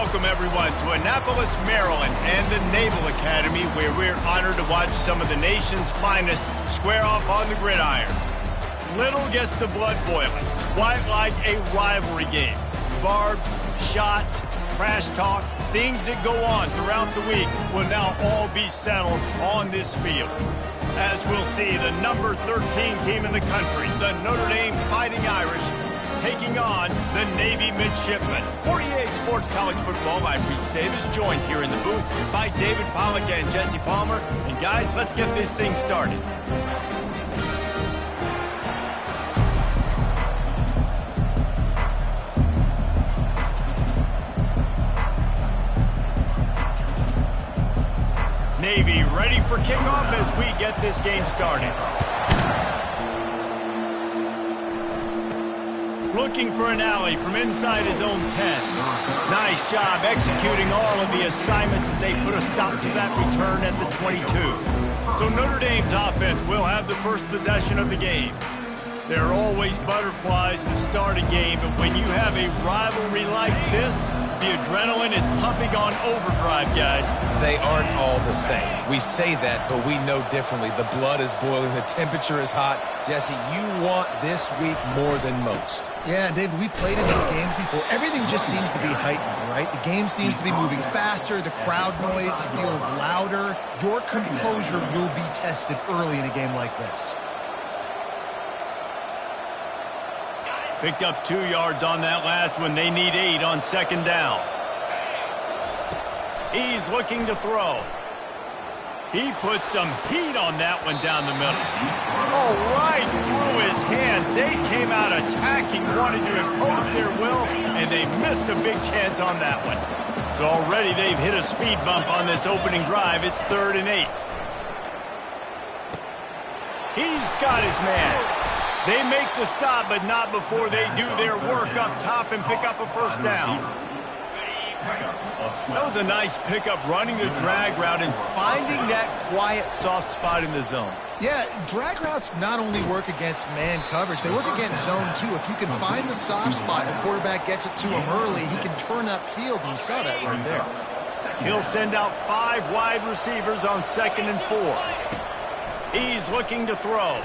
welcome everyone to Annapolis, Maryland and the Naval Academy, where we're honored to watch some of the nation's finest square off on the gridiron. Little gets the blood boiling, quite like a rivalry game. Barbs, shots, trash talk, things that go on throughout the week will now all be settled on this field. As we'll see, the number 13 team in the country, the Notre Dame Fighting Irish, taking on the Navy Midshipmen. For EA Sports College Football, I'm Reese Davis, joined here in the booth by David Pollack and Jesse Palmer. And guys, let's get this thing started. Navy ready for kickoff as we get this game started. Looking for an alley from inside his own 10. Nice job executing all of the assignments as they put a stop to that return at the 22. So Notre Dame's offense will have the first possession of the game. There are always butterflies to start a game, but when you have a rivalry like this, the adrenaline is pumping on overdrive, guys. They aren't all the same. We say that, but we know differently. The blood is boiling. The temperature is hot. Jesse, you want this week more than most. Yeah, David, we played in these games before. Everything just seems to be heightened, right? The game seems to be moving faster. The crowd noise feels louder. Your composure will be tested early in a game like this. Picked up 2 yards on that last one. They need 8 on second down. He's looking to throw. He put some heat on that one down the middle. Oh, right through his hand. They came out attacking, wanted to impose their will, and they missed a big chance on that one. So already they've hit a speed bump on this opening drive. It's 3rd and 8. He's got his man. They make the stop, but not before they do their work up top and pick up a first down. That was a nice pickup, running the drag route and finding that quiet, soft spot in the zone. Yeah, drag routes not only work against man coverage, they work against zone too. If you can find the soft spot, the quarterback gets it to him early, he can turn upfield, and you saw that right there. He'll send out 5 wide receivers on 2nd and 4. He's looking to throw.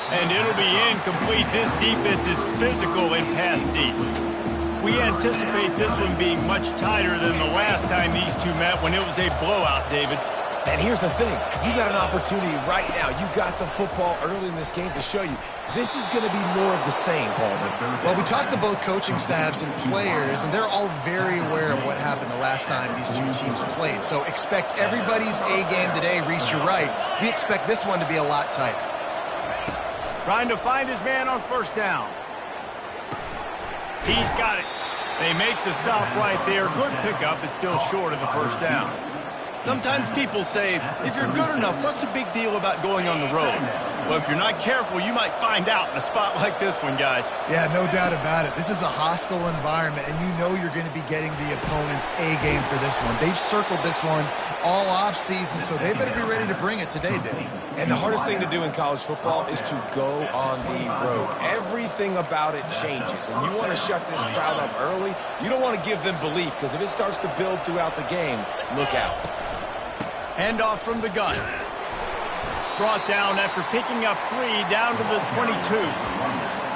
And it'll be incomplete. This defense is physical and pass deep. We anticipate this one being much tighter than the last time these two met when it was a blowout, David. And here's the thing. You got an opportunity right now. You got the football early in this game to show you. This is going to be more of the same, Palmer. Well, we talked to both coaching staffs and players, and they're all very aware of what happened the last time these two teams played. So expect everybody's A game today. Reese, you're right. We expect this one to be a lot tighter. Trying to find his man on first down. He's got it. They make the stop right there. Good pickup. It's still short of the first down. Sometimes people say, if you're good enough, what's the big deal about going on the road? Well, if you're not careful, you might find out in a spot like this one, guys. Yeah, no doubt about it. This is a hostile environment, and you know you're going to be getting the opponent's A game for this one. They've circled this one all offseason, so they better be ready to bring it today, Dave. And the hardest thing to do in college football is to go on the road. Everything about it changes, and you want to shut this crowd up early. You don't want to give them belief, because if it starts to build throughout the game, look out. Handoff from the gun. Brought down after picking up 3 down to the 22.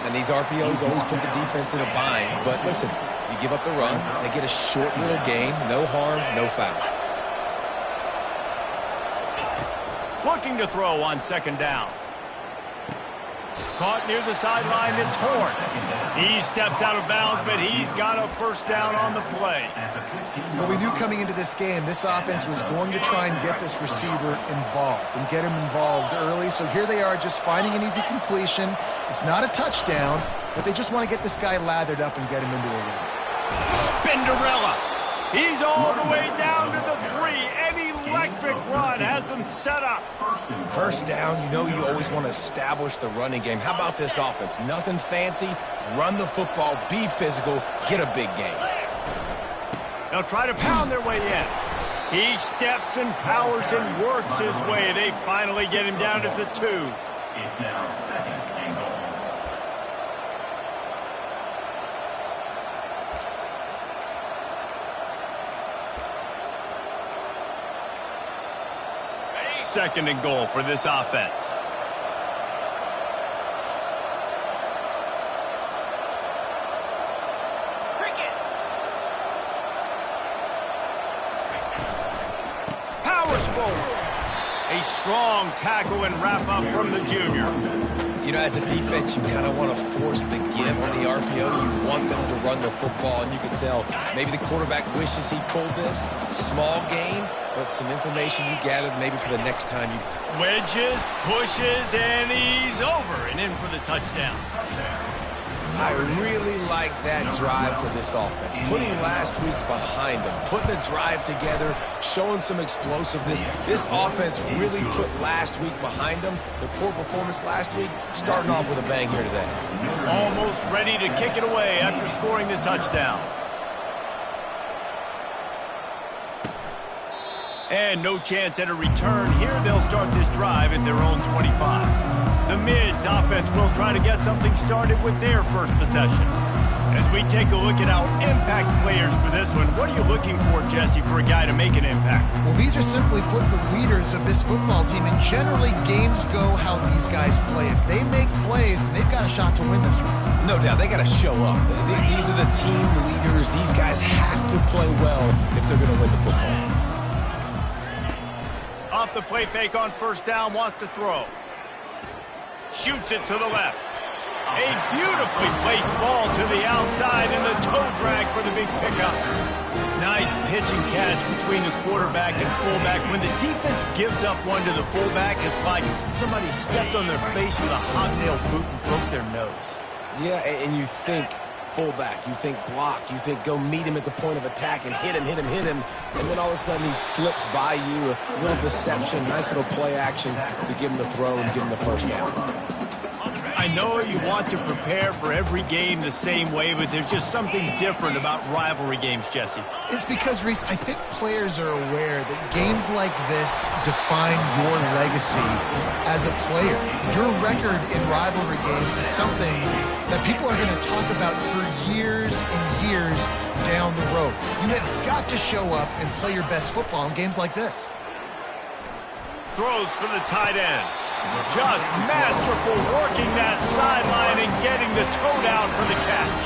And these RPOs always put the defense in a bind. But listen, you give up the run, they get a short little gain, no harm, no foul. Looking to throw on 2nd down. Caught near the sideline, it's Horn. He steps out of bounds, but he's got a first down on the play. Well, we knew coming into this game, this offense was going to try and get this receiver involved and get him involved early. So here they are just finding an easy completion. It's not a touchdown, but they just want to get this guy lathered up and get him into a run. Spinderella. He's all the way down to the 3. An electric run has him set up. First down, you know you always want to establish the running game. How about this offense? Nothing fancy. Run the football, be physical, get a big gain. They'll try to pound their way in. He steps and powers and works his way. They finally get him down to the 2. It's now 2nd and goal. second and goal for this offense. Powers forward. A strong tackle and wrap-up from the junior. You know, as a defense, you kind of want to force the give on the RPO. You want them to run the football, and you can tell maybe the quarterback wishes he pulled this. Small gain, but some information you gathered maybe for the next time you... Wedges, pushes, and he's over and in for the touchdown. I really like that drive for this offense. Putting last week behind them, putting the drive together, showing some explosiveness. This offense really put last week behind them. The poor performance last week, starting off with a bang here today. Almost ready to kick it away after scoring the touchdown. And no chance at a return. Here they'll start this drive at their own 25. The Mids offense will try to get something started with their first possession. As we take a look at our impact players for this one, what are you looking for, Jesse, for a guy to make an impact? Well, these are simply put the leaders of this football team, and generally games go how these guys play. If they make plays, then they've got a shot to win this one. No doubt, they got to show up. These are the team leaders. These guys have to play well if they're going to win the football game. Off the play fake on first down, wants to throw. Shoots it to the left. A beautifully placed ball to the outside and the toe drag for the big pickup. Nice pitch and catch between the quarterback and fullback. When the defense gives up one to the fullback, it's like somebody stepped on their face with a hobnail boot and broke their nose. Yeah, and you think fullback, you think block, you think go meet him at the point of attack and hit him, and then all of a sudden he slips by you, a little deception, nice little play action to give him the throw and give him the first down. I know you want to prepare for every game the same way, but there's just something different about rivalry games, Jesse. It's because, Reese, I think players are aware that games like this define your legacy as a player. Your record in rivalry games is something that people are going to talk about for years and years down the road. You have got to show up and play your best football in games like this. Throws for the tight end. Just masterful working that sideline and getting the toe down for the catch.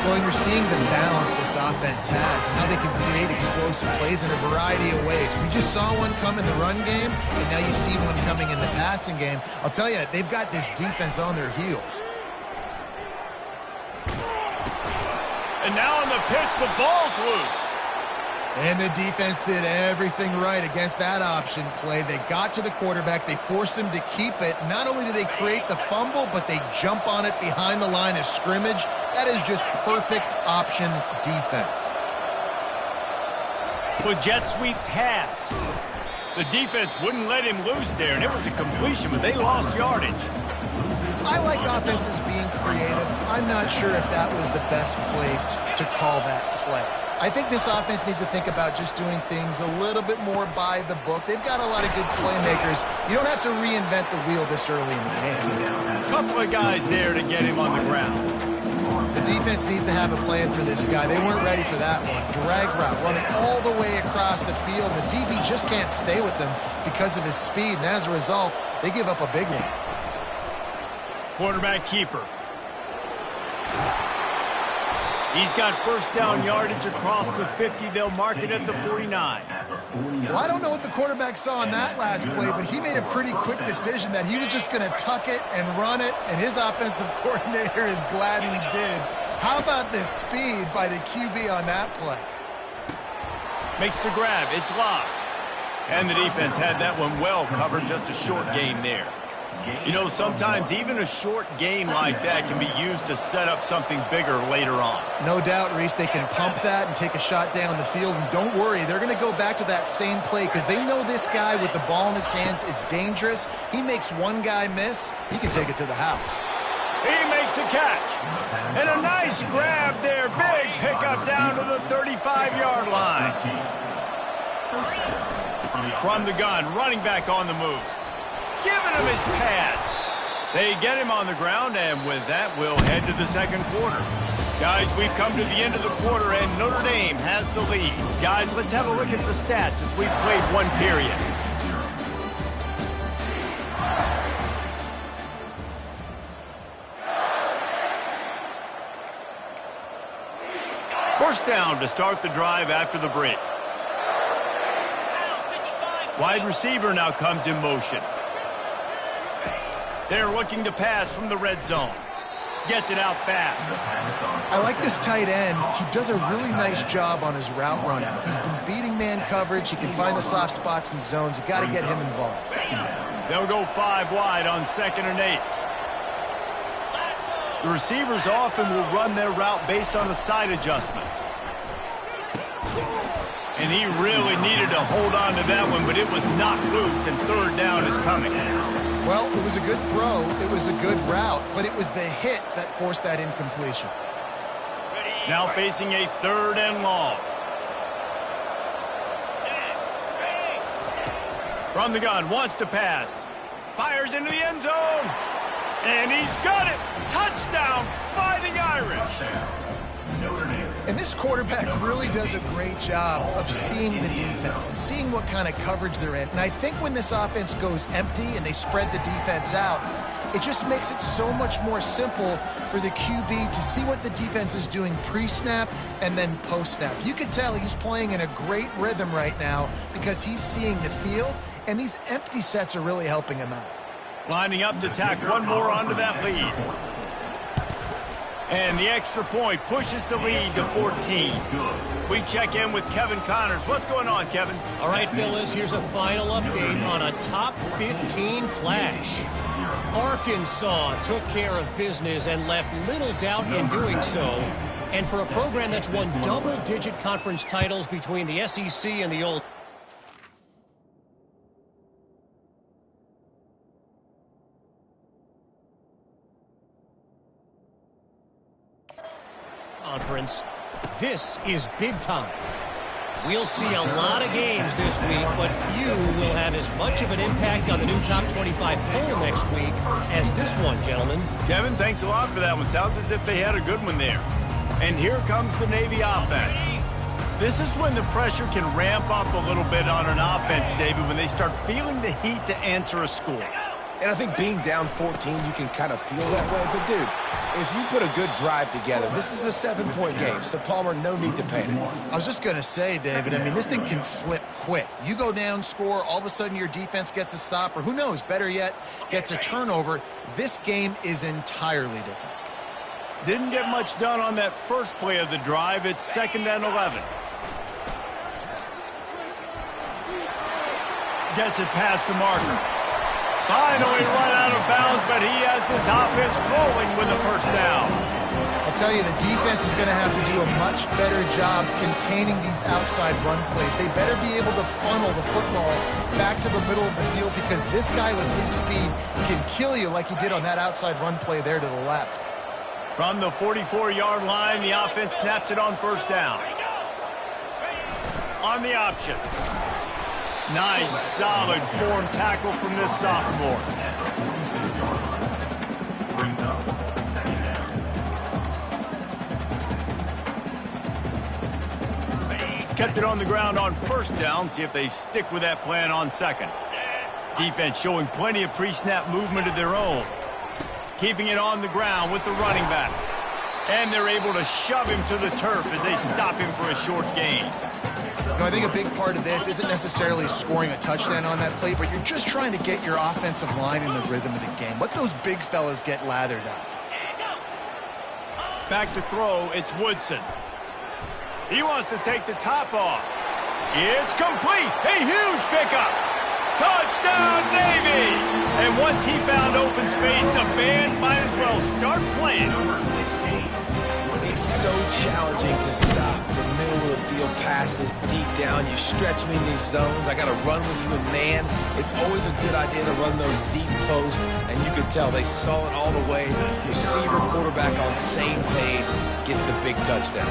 Well, you're seeing the balance this offense has and how they can create explosive plays in a variety of ways. We just saw one come in the run game, and now you see one coming in the passing game. I'll tell you, they've got this defense on their heels. And now on the pitch, the ball's loose. And the defense did everything right against that option play. They got to the quarterback. They forced him to keep it. Not only do they create the fumble, but they jump on it behind the line of scrimmage. That is just perfect option defense. With jet sweep pass. The defense wouldn't let him loose there, and it was a completion, but they lost yardage. I like offenses being creative. I'm not sure if that was the best place to call that play. I think this offense needs to think about just doing things a little bit more by the book. They've got a lot of good playmakers. You don't have to reinvent the wheel this early in the game. A couple of guys there to get him on the ground. The defense needs to have a plan for this guy. They weren't ready for that one. Drag route, running all the way across the field. The DB just can't stay with him because of his speed, and as a result, they give up a big one. Quarterback keeper. He's got first down yardage across the 50. They'll mark it at the 49. Well, I don't know what the quarterback saw in that last play, but he made a pretty quick decision that he was just going to tuck it and run it, and his offensive coordinator is glad he did. How about the speed by the QB on that play? Makes the grab. It's locked. And the defense had that one well covered. Just a short gain there. You know, sometimes even a short game like that can be used to set up something bigger later on. No doubt, Reese, they can pump that and take a shot down the field. And don't worry, they're going to go back to that same play because they know this guy with the ball in his hands is dangerous. He makes one guy miss, he can take it to the house. He makes a catch. And a nice grab there. Big pickup down to the 35-yard line. From the gun, running back on the move. Giving him his pads. They get him on the ground, and with that, we'll head to the second quarter. Guys, we've come to the end of the quarter, and Notre Dame has the lead. Guys, let's have a look at the stats as we've played one period. First down to start the drive after the break. Wide receiver now comes in motion. They're looking to pass from the red zone. Gets it out fast. I like this tight end. He does a really nice job on his route running. He's been beating man coverage. He can find the soft spots and zones. You got to get him involved. They'll go 5 wide on 2nd and 8. The receivers often will run their route based on a side adjustment. And he really needed to hold on to that one, but it was knocked loose, and 3rd down is coming. Well, it was a good throw. It was a good route, but it was the hit that forced that incompletion. Now facing a 3rd and long. From the gun, wants to pass. Fires into the end zone. And he's got it. Touchdown, Fighting Irish. And this quarterback really does a great job of seeing the defense and seeing what kind of coverage they're in. And I think when this offense goes empty and they spread the defense out, it just makes it so much more simple for the QB to see what the defense is doing pre-snap and then post-snap. You can tell he's playing in a great rhythm right now because he's seeing the field, and these empty sets are really helping him out. Lining up to tack one more onto that lead. And the extra point pushes the lead to 14. We check in with Kevin Connors. What's going on, Kevin? All right, Phyllis, here's a final update on a top 15 clash. Arkansas took care of business and left little doubt in doing so. And for a program that's won double-digit conference titles between the SEC and the Old Conference, this is big time. We'll see a lot of games this week, but few will have as much of an impact on the new top 25 poll next week as this one, gentlemen. Kevin, thanks a lot for that one. Sounds as if they had a good one there. And here comes the Navy offense. This is when the pressure can ramp up a little bit on an offense, David, when they start feeling the heat to answer a score. And I think being down 14, you can kind of feel that way. But, dude, if you put a good drive together, this is a 7-point game. So, Palmer, no need to panic. I was just going to say, David, I mean, this thing can flip quick. You go down, score, all of a sudden your defense gets a stop, or who knows, better yet, gets a turnover. This game is entirely different. Didn't get much done on that first play of the drive. It's 2nd and 11. Gets it past the marker. Finally run out of bounds, but he has this offense rolling with a 1st down. I'll tell you, the defense is going to have to do a much better job containing these outside run plays. They better be able to funnel the football back to the middle of the field, because this guy with his speed can kill you like he did on that outside run play there to the left. From the 44-yard line, the offense snaps it on 1st down. On the option. Nice, solid form tackle from this sophomore. Kept it on the ground on 1st down. See if they stick with that plan on 2nd. Defense showing plenty of pre-snap movement of their own. Keeping it on the ground with the running back. And they're able to shove him to the turf as they stop him for a short gain. I think a big part of this isn't necessarily scoring a touchdown on that play, but you're just trying to get your offensive line in the rhythm of the game. Let those big fellas get lathered up. Back to throw, it's Woodson. He wants to take the top off. It's complete. A huge pickup. Touchdown, Navy! And once he found open space, the band might as well start playing. It's so challenging to stop the middle of the field passes deep down. You stretch me in these zones. I got to run with you in man. It's always a good idea to run those deep posts, and you can tell they saw it all the way. Receiver, quarterback on same page, gets the big touchdown.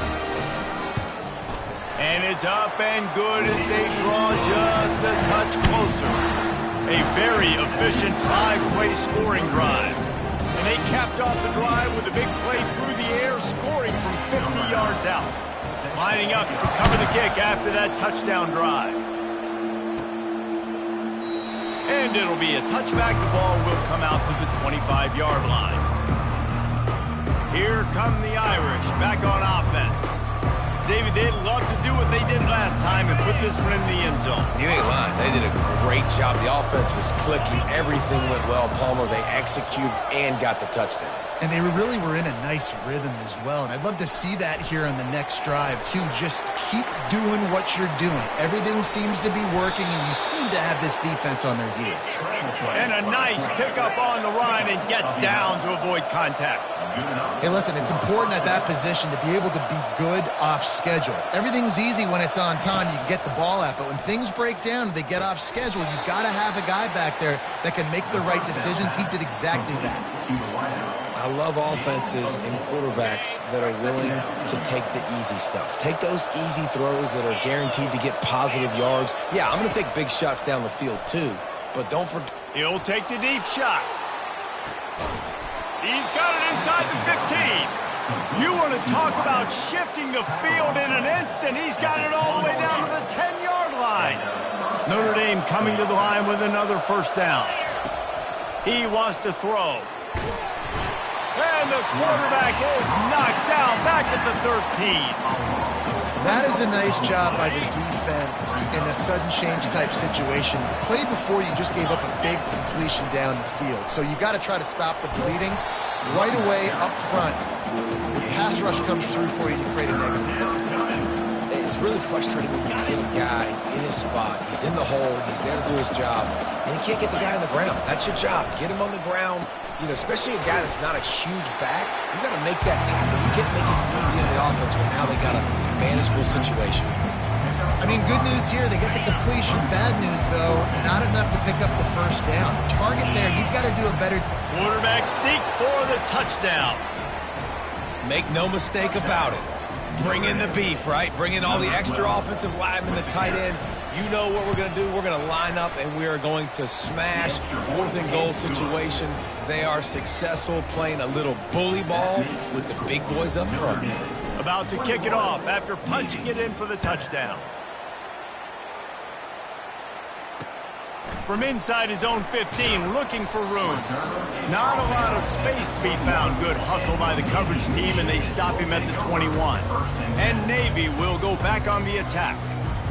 And it's up and good as they draw just a touch closer. A very efficient 5-play scoring drive. And they capped off the drive with a big play through the air, scoring from 50 yards out. Lining up to cover the kick after that touchdown drive. And it'll be a touchback. The ball will come out to the 25-yard line. Here come the Irish back on offense. David, they'd love to do what they did last time and put this one in the end zone. You ain't lying. They did a great job. The offense was clicking. Everything went well. Palmer, they executed and got the touchdown. And they really were in a nice rhythm as well. And I'd love to see that here on the next drive, too. Just keep doing what you're doing. Everything seems to be working, and you seem to have this defense on their heels. And a nice pickup on the line and gets down to avoid contact. Hey, listen, it's important at that position to be able to be good off schedule. Everything's easy when it's on time. You can get the ball out. But when things break down and they get off schedule, you've got to have a guy back there that can make the right decisions. He did exactly that. I love offenses and quarterbacks that are willing to take the easy stuff. Take those easy throws that are guaranteed to get positive yards. Yeah, I'm going to take big shots down the field too, but don't forget. He'll take the deep shot. He's got it inside the 15. You want to talk about shifting the field in an instant. He's got it all the way down to the 10-yard line. Notre Dame coming to the line with another first down. He wants to throw. And the quarterback is knocked down back at the 13. That is a nice job by the defense in a sudden change type situation. The play before, you just gave up a big completion down the field. So you got to try to stop the bleeding right away up front. The pass rush comes through for you to create a negative. It's really frustrating when you get a guy in his spot. He's in the hole. He's there to do his job. And he can't get the guy on the ground. That's your job. Get him on the ground. You know, especially a guy that's not a huge back. You got to make that tackle. You can't make it easy on the offense when now they got a manageable situation. I mean, good news here. They get the completion. Bad news, though, not enough to pick up the first down. Target there. He's got to do a better. Quarterback sneak for the touchdown. Make no mistake about it. Bring in the beef, right? Bring in all the extra offensive linemen, the tight end. You know what we're going to do. We're going to line up, and we are going to smash fourth and goal situation. They are successful playing a little bully ball with the big boys up front. About to kick it off after punching it in for the touchdown. From inside his own 15, looking for room. Not a lot of space to be found. Good hustle by the coverage team, and they stop him at the 21. And Navy will go back on the attack.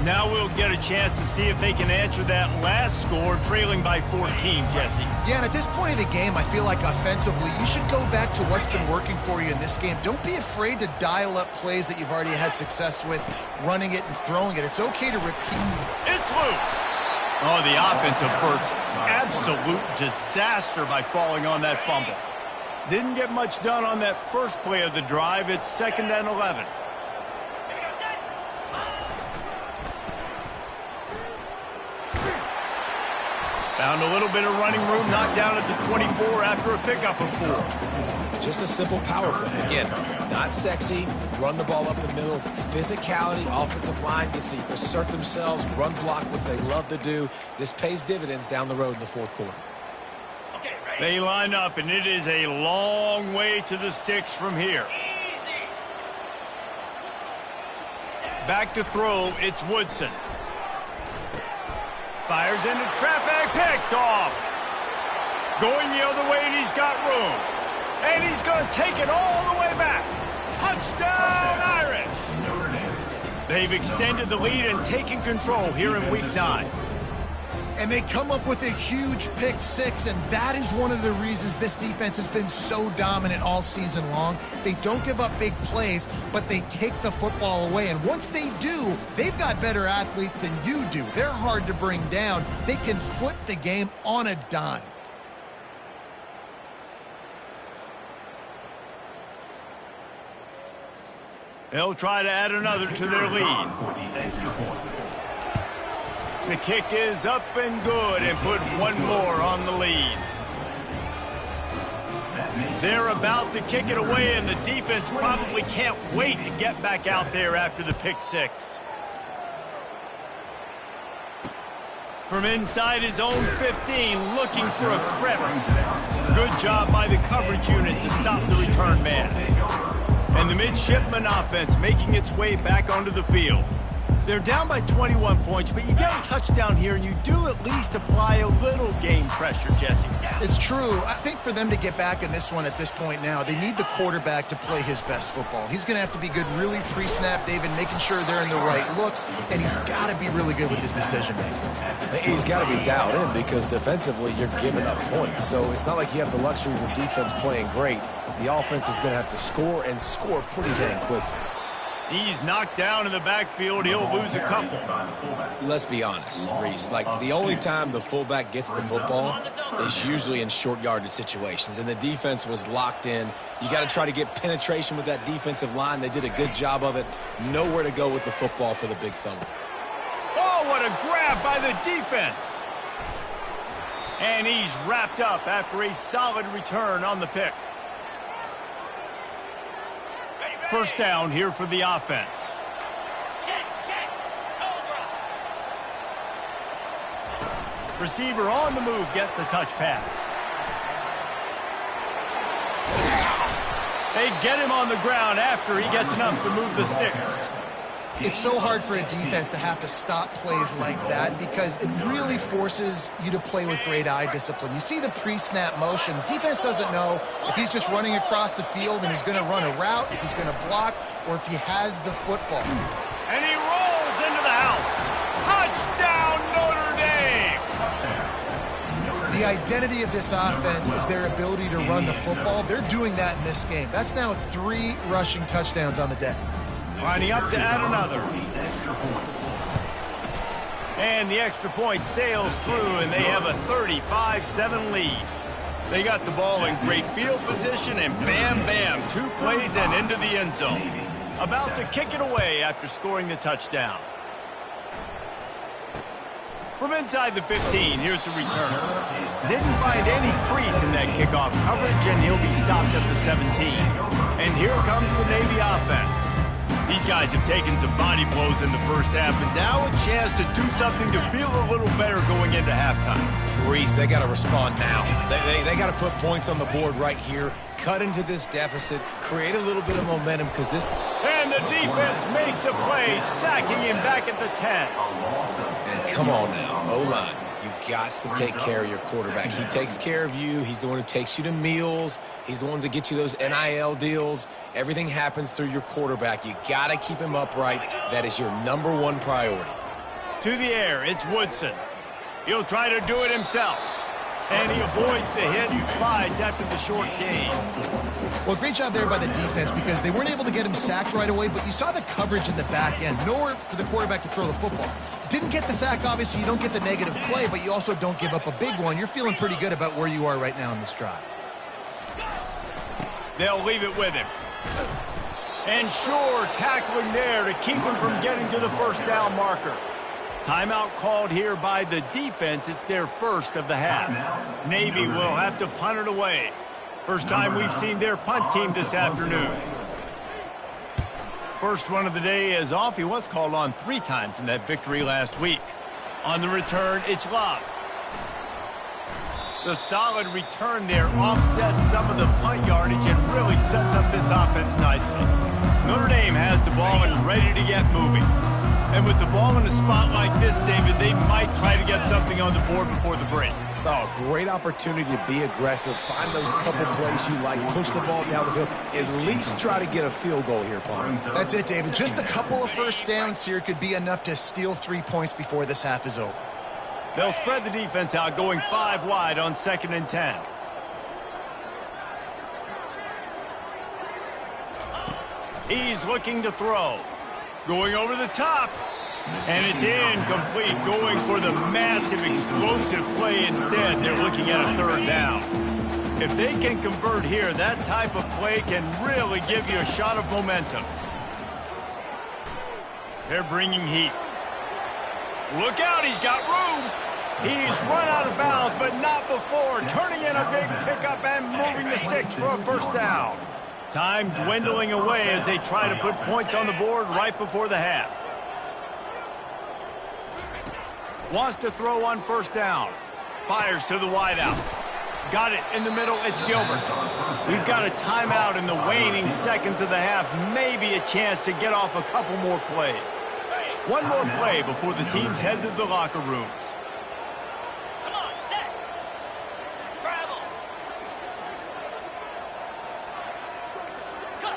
Now we'll get a chance to see if they can answer that last score, trailing by 14, Jesse. Yeah, and at this point of the game, I feel like offensively, you should go back to what's been working for you in this game. Don't be afraid to dial up plays that you've already had success with, running it and throwing it. It's okay to repeat. It's loose. Oh, the offense averts absolute disaster by falling on that fumble. Didn't get much done on that first play of the drive. It's 2nd and 11. Found a little bit of running room, knocked down at the 24 after a pickup of 4. Just a simple power play. Again, not sexy, run the ball up the middle. Physicality, offensive line gets to assert themselves, run block, what they love to do. This pays dividends down the road in the fourth quarter. They line up, and it is a long way to the sticks from here. Back to throw, it's Woodson. Fires into traffic, picked off. Going the other way, and he's got room. And he's going to take it all the way back. Touchdown, Irish! They've extended the lead and taken control here in Week 9. And they come up with a huge pick 6, and that is one of the reasons this defense has been so dominant all season long. They don't give up big plays, but they take the football away. And once they do, they've got better athletes than you do. They're hard to bring down. They can flip the game on a dime. They'll try to add another to their lead. The kick is up and good, and put one more on the lead. They're about to kick it away, and the defense probably can't wait to get back out there after the pick 6. From inside his own 15, looking for a crevice. Good job by the coverage unit to stop the return man. And the midshipman offense making its way back onto the field. They're down by 21 points, but you get a touchdown here, and you do at least apply a little game pressure, Jesse. It's true. I think for them to get back in this one at this point now, they need the quarterback to play his best football. He's going to have to be good really pre-snap, David, making sure they're in the right looks, and he's got to be really good with his decision-making. He's got to be dialed in because defensively you're giving up points. So it's not like you have the luxury of your defense playing great. The offense is going to have to score and score pretty dang quickly. He's knocked down in the backfield. He'll lose a couple. Let's be honest, Reese. Like, the only time the fullback gets the football is usually in short yardage situations, and the defense was locked in. You got to try to get penetration with that defensive line. They did a good job of it. Nowhere to go with the football for the big fella. Oh, what a grab by the defense. And he's wrapped up after a solid return on the pick. First down here for the offense. Receiver on the move gets the touch pass. They get him on the ground after he gets enough to move the sticks. It's so hard for a defense to have to stop plays like that because it really forces you to play with great eye discipline. You see the pre-snap motion. Defense doesn't know if he's just running across the field and he's going to run a route, if he's going to block, or if he has the football. And he rolls into the house. Touchdown, Notre Dame! The identity of this offense is their ability to run the football. They're doing that in this game. That's now 3 rushing touchdowns on the day. Lining up to add another. And the extra point sails through, and they have a 35-7 lead. They got the ball in great field position, and bam, bam, 2 plays and into the end zone. About to kick it away after scoring the touchdown. From inside the 15, here's the return. Didn't find any crease in that kickoff coverage, and he'll be stopped at the 17. And here comes the Navy offense. These guys have taken some body blows in the first half, but now a chance to do something to feel a little better going into halftime. Reese, they got to respond now. They got to put points on the board right here, cut into this deficit, create a little bit of momentum because this... And the defense makes a play, sacking him back at the 10. And come on now, O-line. You got to take care of your quarterback. He takes care of you. He's the one who takes you to meals. He's the one that gets you those NIL deals. Everything happens through your quarterback. You got to keep him upright. That is your #1 priority. To the air, it's Woodson. He'll try to do it himself. And he avoids the hit and slides after the short gain. Well, great job there by the defense because they weren't able to get him sacked right away, but you saw the coverage in the back end. Nowhere for the quarterback to throw the football. Didn't get the sack, obviously. You don't get the negative play, but you also don't give up a big one. You're feeling pretty good about where you are right now in this drive. They'll leave it with him. And sure, tackling there to keep him from getting to the first down marker. Timeout called here by the defense. It's their first of the half. Navy will have to punt it away. First time we've seen their punt team this afternoon. First one of the day is off. He was called on 3 times in that victory last week. On the return, it's Love. The solid return there offsets some of the punt yardage and really sets up this offense nicely. Notre Dame has the ball and ready to get moving. And with the ball in a spot like this, David, they might try to get something on the board before the break. Oh, great opportunity to be aggressive. Find those couple plays you like. Push the ball down the field. At least try to get a field goal here, Palmer. That's it, David. Just a couple of first downs here could be enough to steal 3 points before this half is over. They'll spread the defense out, going 5 wide on 2nd and 10. He's looking to throw. Going over the top. And it's incomplete, going for the massive, explosive play instead. They're looking at a 3rd down. If they can convert here, that type of play can really give you a shot of momentum. They're bringing heat. Look out, he's got room. He's run out of bounds, but not before. Turning in a big pickup and moving the sticks for a first down. Time dwindling away as they try to put points on the board right before the half. Wants to throw on 1st down. Fires to the wideout. Got it in the middle. It's Gilbert. We've got a timeout in the waning seconds of the half. Maybe a chance to get off a couple more plays. One more play before the teams head to the locker rooms. Come on, set. Travel. Cut.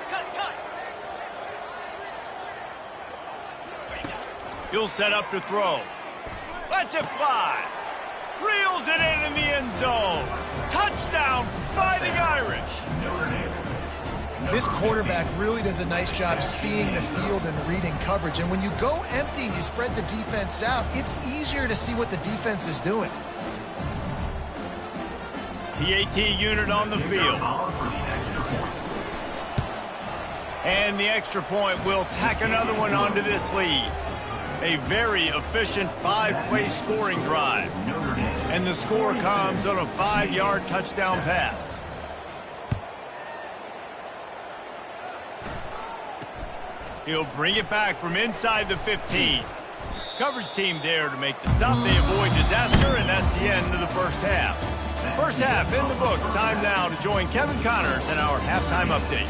He'll set up to throw. Lets it fly. Reels it in the end zone. Touchdown, Fighting Irish. This quarterback really does a nice job seeing the field and reading coverage. And when you go empty and you spread the defense out, it's easier to see what the defense is doing. PAT unit on the field. And the extra point will tack another one onto this lead. A very efficient 5-play scoring drive. And the score comes on a 5-yard touchdown pass. He'll bring it back from inside the 15. Coverage team there to make the stop. They avoid disaster, and that's the end of the first half. First half in the books. Time now to join Kevin Connors in our halftime update.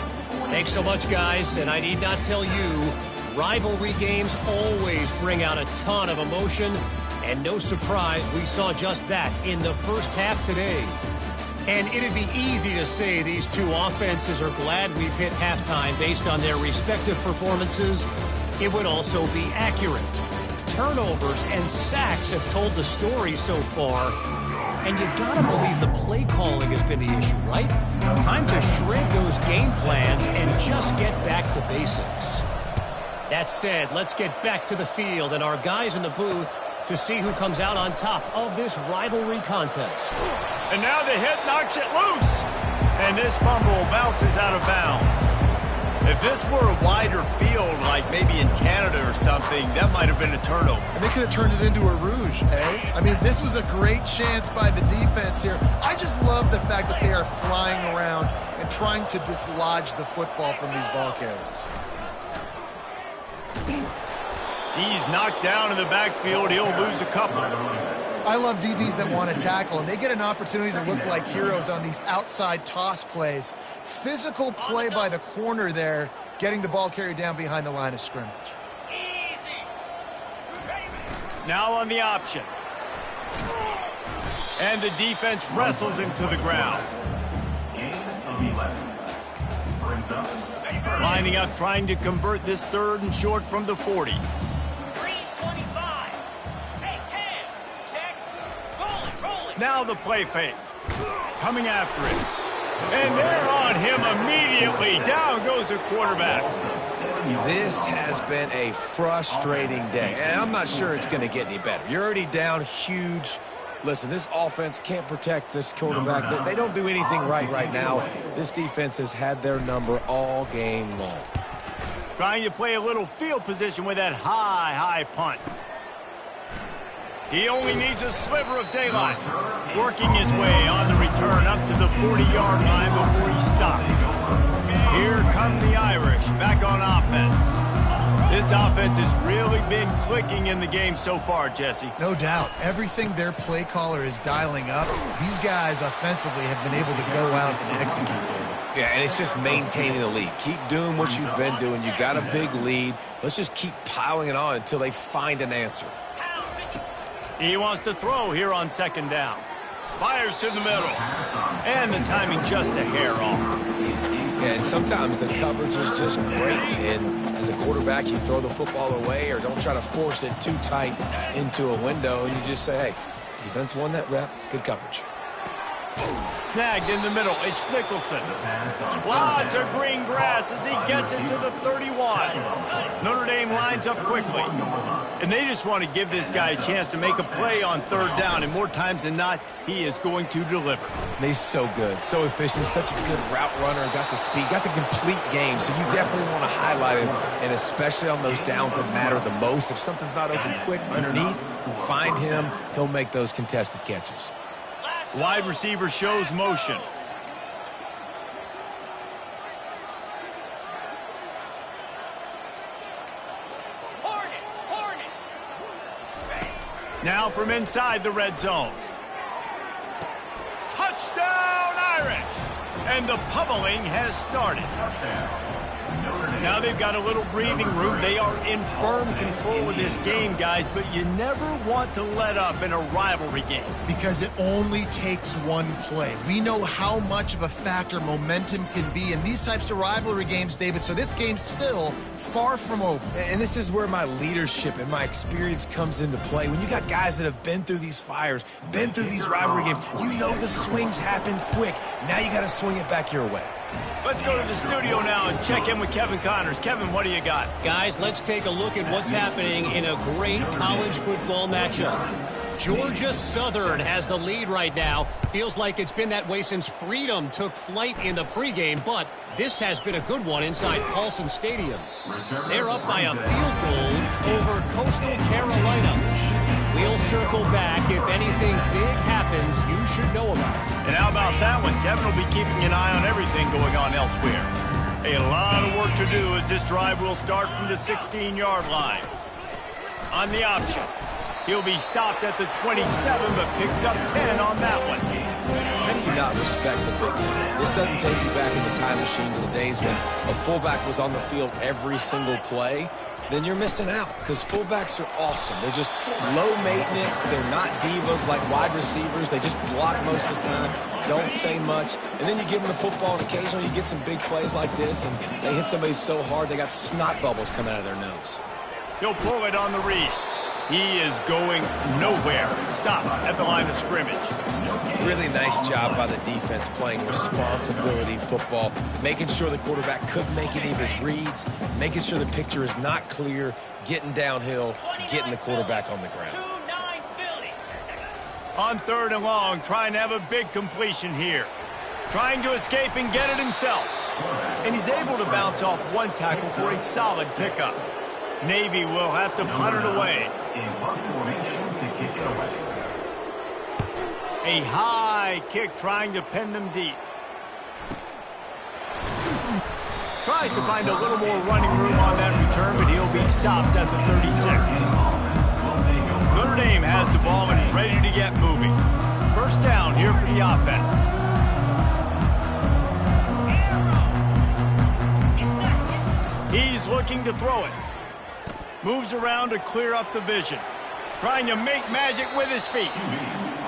Thanks so much, guys. And I need not tell you, rivalry games always bring out a ton of emotion. And no surprise, we saw just that in the first half today. And it'd be easy to say these two offenses are glad we've hit halftime based on their respective performances. It would also be accurate. Turnovers and sacks have told the story so far. And you gotta believe the play calling has been the issue, right? Time to shred those game plans and just get back to basics. That said, let's get back to the field and our guys in the booth to see who comes out on top of this rivalry contest. And now the hit knocks it loose. And this fumble bounces out of bounds. If this were a wider field, like maybe in Canada or something, that might have been a turnover. And they could have turned it into a rouge, eh? I mean, this was a great chance by the defense here. I just love the fact that they are flying around and trying to dislodge the football from these ball carriers. He's knocked down in the backfield. He'll lose a couple. I love DBs that want to tackle, and they get an opportunity to look like heroes on these outside toss plays. Physical play by the corner there, getting the ball carried down behind the line of scrimmage. Now on the option. And the defense wrestles him to the ground. Lining up, trying to convert this 3rd and short from the 40. Now the play fake. Coming after it. And they're on him immediately. Down goes the quarterback. This has been a frustrating day, and I'm not sure it's going to get any better. You're already down huge. Listen, this offense can't protect this quarterback. They don't do anything right now. This defense has had their number all game long. Trying to play a little field position with that high punt. He only needs a sliver of daylight. Working his way on the return up to the 40-yard line before he stopped. Here come the Irish back on offense. This offense has really been clicking in the game so far, Jesse. No doubt. Everything their play caller is dialing up, these guys offensively have been able to go out and execute. Yeah, and it's just maintaining the lead. Keep doing what you've been doing. You've got a big lead. Let's just keep piling it on until they find an answer. He wants to throw here on 2nd down. Fires to the middle. And the timing just a hair off. Yeah, and sometimes the coverage is just great. And as a quarterback, you throw the football away or don't try to force it too tight into a window. And you just say, hey, defense won that rep. Good coverage. Snagged in the middle. It's Nicholson. Lots of green grass as he gets it to the 31. Notre Dame lines up quickly. And they just want to give this guy a chance to make a play on 3rd down. And more times than not, he is going to deliver. And he's so good, so efficient, such a good route runner, got the speed, got the complete game. So you definitely want to highlight him, and especially on those downs that matter the most. If something's not open quick underneath, find him. He'll make those contested catches. Wide receiver shows motion. Now from inside the red zone. Touchdown, Irish! And the pummeling has started. Now they've got a little breathing room. They are in firm control of this game, guys, but you never want to let up in a rivalry game. Because it only takes one play. We know how much of a factor momentum can be in these types of rivalry games, David, so this game's still far from over. And this is where my leadership and my experience comes into play. When you got guys that have been through these fires, been through these rivalry games, you know the swings happen quick. Now you got to swing it back your way. Let's go to the studio now and check in with Kevin Connors. Kevin, what do you got? Guys, let's take a look at what's happening in a great college football matchup. Georgia Southern has the lead right now. Feels like it's been that way since Freedom took flight in the pregame, but this has been a good one inside Paulson Stadium. They're up by a field goal over Coastal Carolina. We'll circle back. If anything big happens, you should know about it. And how about that one? Kevin will be keeping an eye on everything going on elsewhere. A lot of work to do as this drive will start from the 16-yard line. On the option, he'll be stopped at the 27, but picks up 10 on that one. How do you not respect the big plays? This doesn't take you back in the time machine to the days when a fullback was on the field every single play. Then you're missing out because fullbacks are awesome. They're just low maintenance. They're not divas like wide receivers. They just block most of the time, don't say much. And then you give them the football, and occasionally you get some big plays like this, and they hit somebody so hard they got snot bubbles coming out of their nose. He'll pull it on the read. He is going nowhere. Stop at the line of scrimmage. Really nice job by the defense playing responsibility football, making sure the quarterback couldn't make any of his reads, making sure the picture is not clear, getting downhill, getting the quarterback on the ground. On 3rd and long, trying to have a big completion here. Trying to escape and get it himself. And he's able to bounce off one tackle for a solid pickup. Navy will have to punt it away. A high kick trying to pin them deep. Tries to find a little more running room on that return, but he'll be stopped at the 36. Notre Dame has the ball and ready to get moving. First down here for the offense. He's looking to throw it. Moves around to clear up the vision. Trying to make magic with his feet.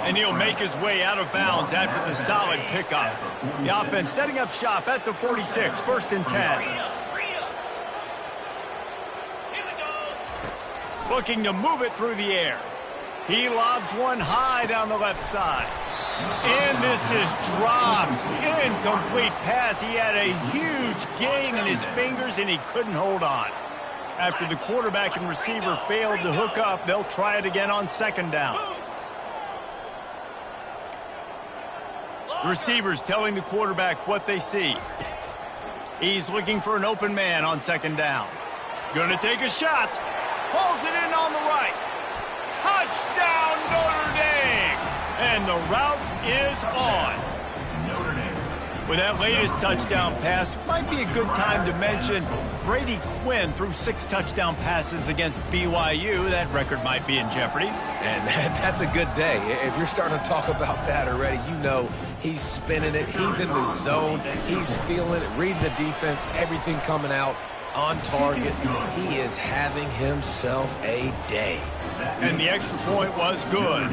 And he'll make his way out of bounds after the solid pickup. The offense setting up shop at the 46, 1st and 10. Looking to move it through the air. He lobs one high down the left side. And this is dropped. Incomplete pass. He had a huge gain in his fingers and he couldn't hold on. After the quarterback and receiver failed to hook up, they'll try it again on 2nd down. The receivers telling the quarterback what they see. He's looking for an open man on 2nd down. Gonna take a shot. Pulls it in on the right. Touchdown, Notre Dame! And the route is on. With that latest touchdown pass, might be a good time to mention Brady Quinn threw 6 touchdown passes against BYU. That record might be in jeopardy. And that's a good day. If you're starting to talk about that already, you know he's spinning it. He's in the zone. He's feeling it, reading the defense, everything coming out on target. He is having himself a day. And the extra point was good.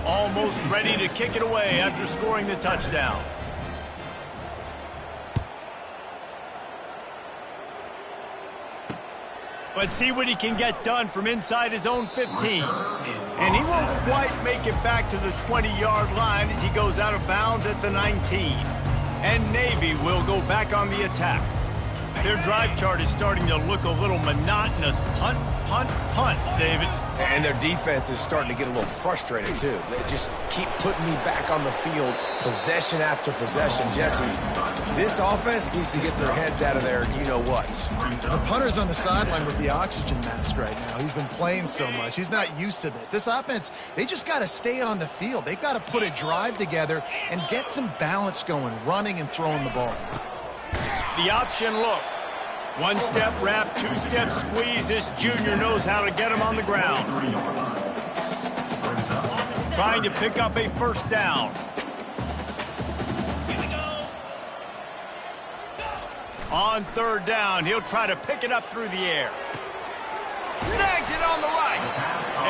Almost ready to kick it away after scoring the touchdown. Let's see what he can get done from inside his own 15. And he won't quite make it back to the 20-yard line as he goes out of bounds at the 19. And Navy will go back on the attack. Their drive chart is starting to look a little monotonous. Punt, punt, punt, David. And their defense is starting to get a little frustrated, too. They just keep putting me back on the field, possession after possession. Jesse, this offense needs to get their heads out of there, you-know-what. The punter's on the sideline with the oxygen mask right now. He's been playing so much. He's not used to this. This offense, they just got to stay on the field. They've got to put a drive together and get some balance going, running and throwing the ball. The option look. 1-step wrap, 2-step squeeze. This junior knows how to get him on the ground. Trying to pick up a 1st down. On third down, he'll try to pick it up through the air. Snags it on the right.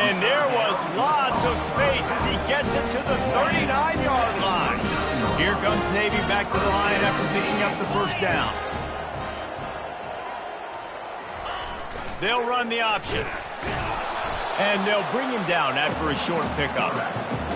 And there was lots of space as he gets it to the 39-yard line. Here comes Navy back to the line after picking up the first down. They'll run the option. And they'll bring him down after a short pickup.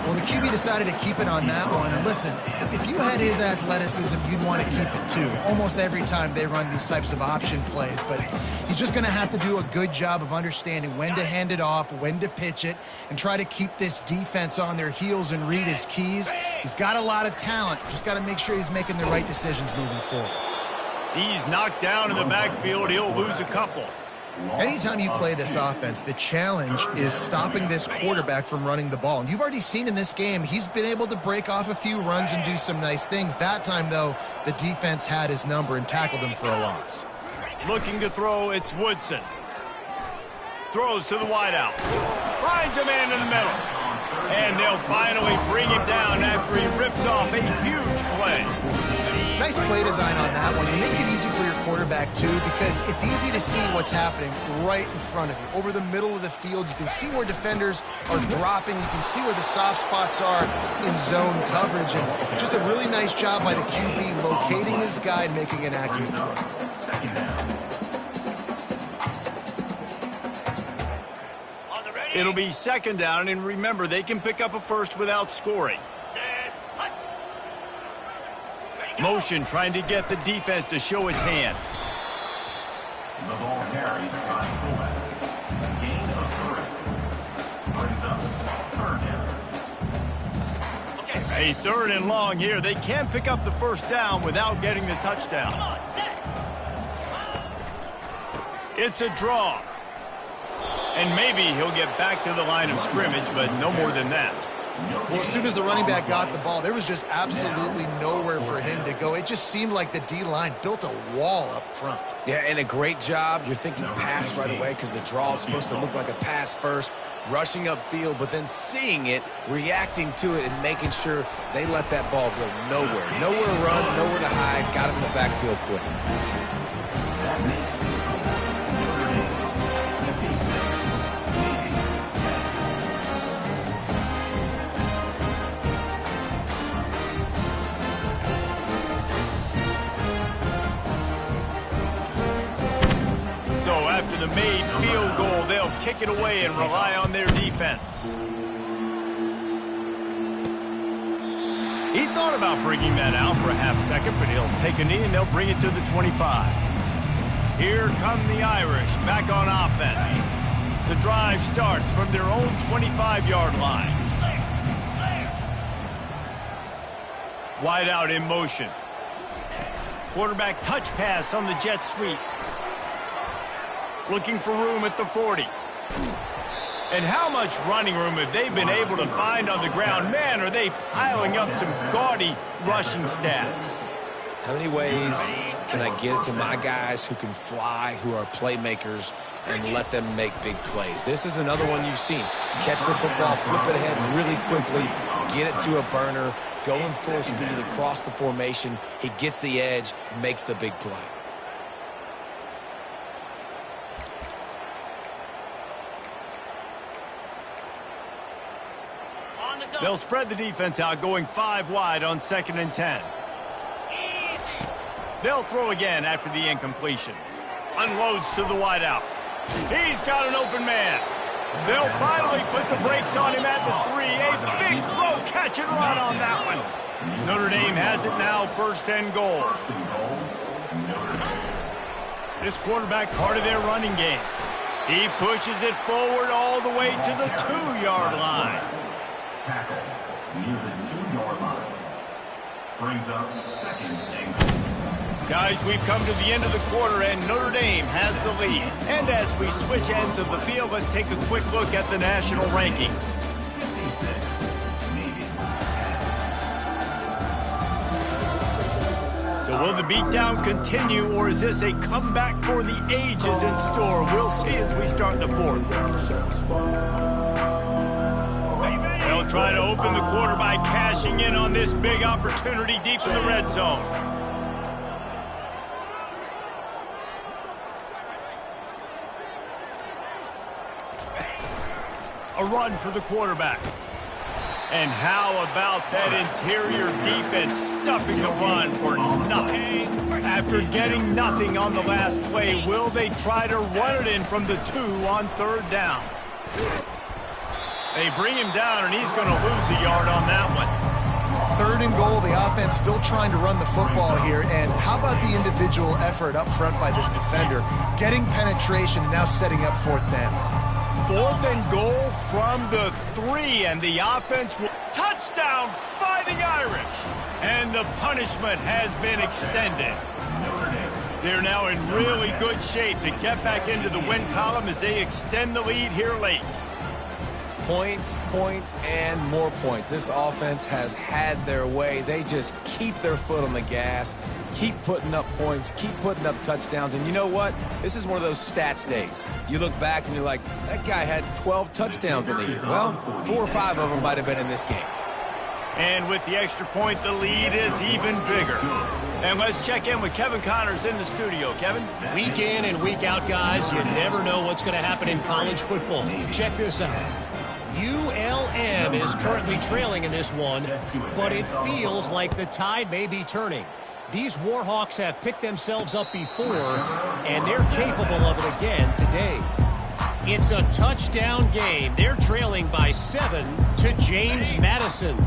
Well, the QB decided to keep it on that one. And listen, if you had his athleticism, you'd want to keep it too. Almost every time they run these types of option plays. But he's just going to have to do a good job of understanding when to hand it off, when to pitch it, and try to keep this defense on their heels and read his keys. He's got a lot of talent. Just got to make sure he's making the right decisions moving forward. He's knocked down in the backfield. He'll lose a couple. Anytime you play this offense, the challenge is stopping this quarterback from running the ball. And you've already seen in this game, he's been able to break off a few runs and do some nice things. That time, though, the defense had his number and tackled him for a loss. Looking to throw, it's Woodson. Throws to the wideout. Finds a man in the middle. And they'll finally bring him down after he rips off a huge play. Nice play design on that one. You make it easy for your quarterback, too, because it's easy to see what's happening right in front of you. Over the middle of the field, you can see where defenders are dropping. You can see where the soft spots are in zone coverage. And just a really nice job by the QB locating his guy and making an accurate throw. It'll be second down, and remember, they can pick up a first without scoring. Motion trying to get the defense to show his hand. The ball carried by fullback. Gain of 3. Brings up third down. A third and long here. They can pick up the first down without getting the touchdown. It's a draw. And maybe he'll get back to the line of scrimmage, but no more than that. Well, as soon as the running back got the ball, there was just absolutely nowhere for him to go. It just seemed like the D-line built a wall up front. Yeah, and a great job. You're thinking pass right away because the draw is supposed to look like a pass first, rushing upfield, but then seeing it, reacting to it, and making sure they let that ball go nowhere. Nowhere to run, nowhere to hide, got him in the backfield quick. After the made field goal, they'll kick it away and rely on their defense. He thought about bringing that out for a half second, but he'll take a knee and they'll bring it to the 25. Here come the Irish back on offense. The drive starts from their own 25-yard line. Wide out in motion. Quarterback touch pass on the jet sweep. Looking for room at the 40. And how much running room have they been able to find on the ground? Man, are they piling up some gaudy rushing stats. How many ways can I get it to my guys who can fly, who are playmakers, and let them make big plays? This is another one you've seen. Catch the football, flip it ahead really quickly, get it to a burner, going full speed across the formation. He gets the edge, makes the big play. They'll spread the defense out, going 5 wide on 2nd and 10. They'll throw again after the incompletion. Unloads to the wideout. He's got an open man. They'll finally put the brakes on him at the 3. A big throw, catch and run on that one. Notre Dame has it now, 1st and goal. This quarterback part of their running game. He pushes it forward all the way to the 2-yard line. Tackle near the 2-yard line. Brings up 2nd and goal. Guys, we've come to the end of the quarter, and Notre Dame has the lead. And as we switch ends of the field, let's take a quick look at the national rankings. 56, Navy. So will the beatdown continue, or is this a comeback for the ages in store? We'll see as we start the 4th. They'll try to open the quarter by cashing in on this big opportunity deep in the red zone. A run for the quarterback. And how about that interior defense stuffing the run for nothing? After getting nothing on the last play, will they try to run it in from the 2 on 3rd down? They bring him down, and he's going to lose a yard on that one. 3rd and goal, the offense still trying to run the football here. And how about the individual effort up front by this defender? Getting penetration and now setting up 4th down. 4th and goal from the 3, and the offense will touchdown, Fighting Irish. And the punishment has been extended. They're now in really good shape to get back into the win column as they extend the lead here late. Points, points, and more points. This offense has had their way. They just keep their foot on the gas, keep putting up points, keep putting up touchdowns. And you know what? This is one of those stats days. You look back and you're like, that guy had 12 touchdowns in the year. Well, 4 or 5 of them might have been in this game. And with the extra point, the lead is even bigger. And let's check in with Kevin Connors in the studio. Kevin? Week in and week out, guys, you never know what's going to happen in college football. Check this out. ULM is currently trailing in this one, but it feels like the tide may be turning. These Warhawks have picked themselves up before, and they're capable of it again today. It's a touchdown game. They're trailing by 7 to James Madison.